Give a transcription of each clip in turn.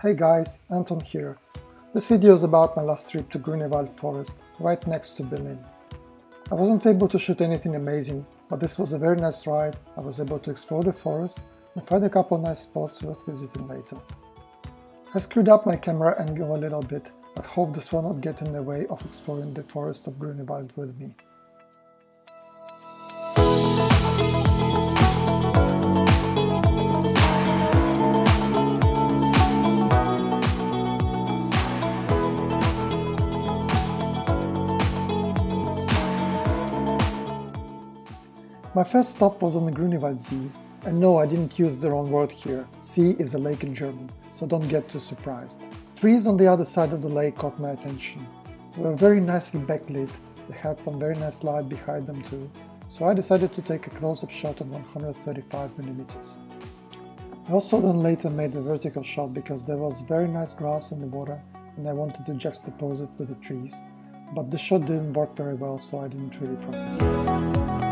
Hey guys, Anton here. This video is about my last trip to Grünewald forest, right next to Berlin. I wasn't able to shoot anything amazing, but this was a very nice ride. I was able to explore the forest and find a couple nice spots worth visiting later. I screwed up my camera angle a little bit, but hope this will not get in the way of exploring the forest of Grünewald with me. My first stop was on the Grünewald See, and no, I didn't use the wrong word here. See is a lake in German, so don't get too surprised. Trees on the other side of the lake caught my attention. They were very nicely backlit, they had some very nice light behind them too, so I decided to take a close-up shot of 135mm. I also then later made a vertical shot because there was very nice grass in the water and I wanted to juxtapose it with the trees, but the shot didn't work very well, so I didn't really process it.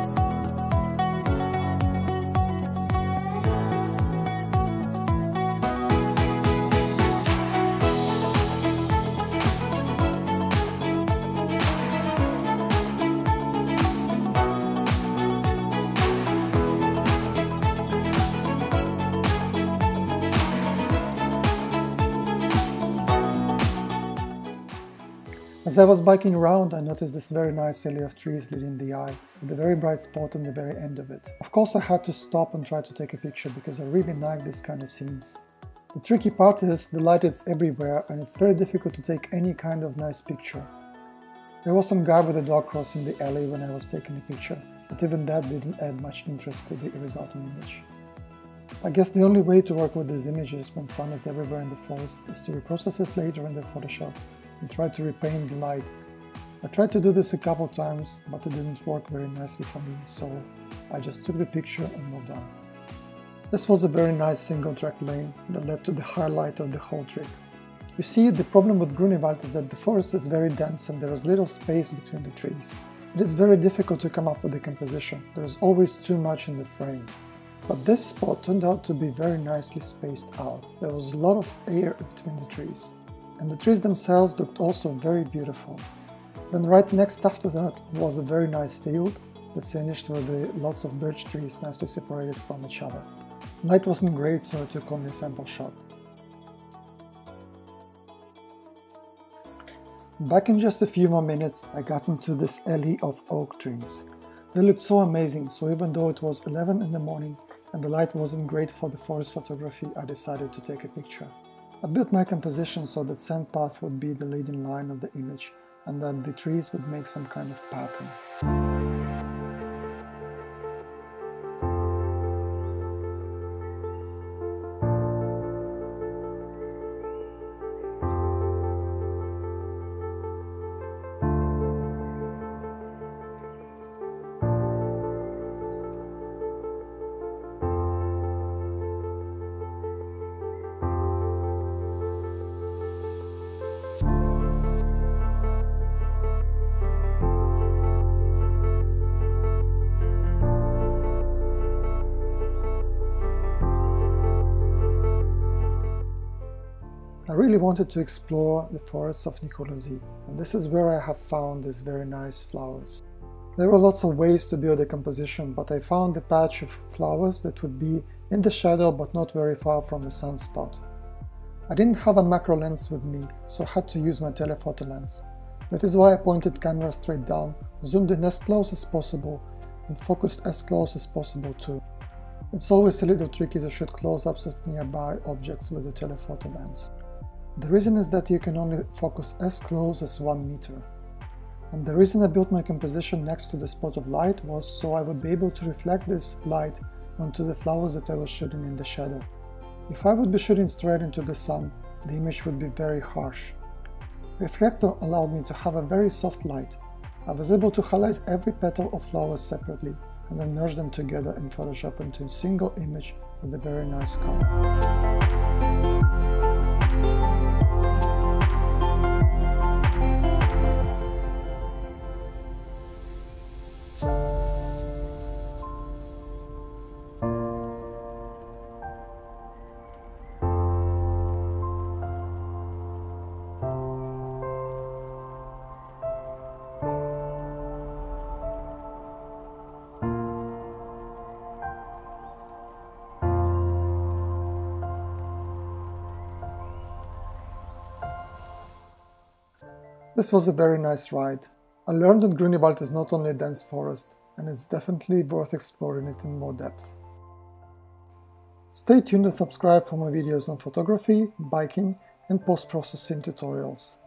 As I was biking around, I noticed this very nice alley of trees leading the eye, with a very bright spot on the very end of it. Of course I had to stop and try to take a picture because I really like this kind of scenes. The tricky part is the light is everywhere and it's very difficult to take any kind of nice picture. There was some guy with a dog crossing the alley when I was taking a picture, but even that didn't add much interest to the resulting image. I guess the only way to work with these images when sun is everywhere in the forest is to reprocess it later in the Photoshop and try to repaint the light. I tried to do this a couple times, but it didn't work very nicely for me, so I just took the picture and moved on. This was a very nice single-track lane that led to the highlight of the whole trip. You see, the problem with Grünewald is that the forest is very dense and there is little space between the trees. It is very difficult to come up with a composition, there is always too much in the frame. But this spot turned out to be very nicely spaced out. There was a lot of air between the trees. And the trees themselves looked also very beautiful. Then right next after that was a very nice field that finished with lots of birch trees nicely separated from each other. Light wasn't great, so I took only a sample shot. Back in just a few more minutes I got into this alley of oak trees. They looked so amazing, so even though it was 11 in the morning and the light wasn't great for the forest photography, I decided to take a picture. I built my composition so that sand path would be the leading line of the image and that the trees would make some kind of pattern. I really wanted to explore the forests of Nicolai Heidlas, and this is where I have found these very nice flowers. There were lots of ways to build a composition, but I found a patch of flowers that would be in the shadow but not very far from the sunspot. I didn't have a macro lens with me, so I had to use my telephoto lens. That is why I pointed camera straight down, zoomed in as close as possible, and focused as close as possible too. It's always a little tricky to shoot close-ups of nearby objects with a telephoto lens. The reason is that you can only focus as close as 1 meter. And the reason I built my composition next to the spot of light was so I would be able to reflect this light onto the flowers that I was shooting in the shadow. If I would be shooting straight into the sun, the image would be very harsh. Reflector allowed me to have a very soft light. I was able to highlight every petal of flowers separately and then merge them together in Photoshop into a single image with a very nice color. This was a very nice ride. I learned that Grünewald is not only a dense forest, and it's definitely worth exploring it in more depth. Stay tuned and subscribe for more videos on photography, biking, and post-processing tutorials.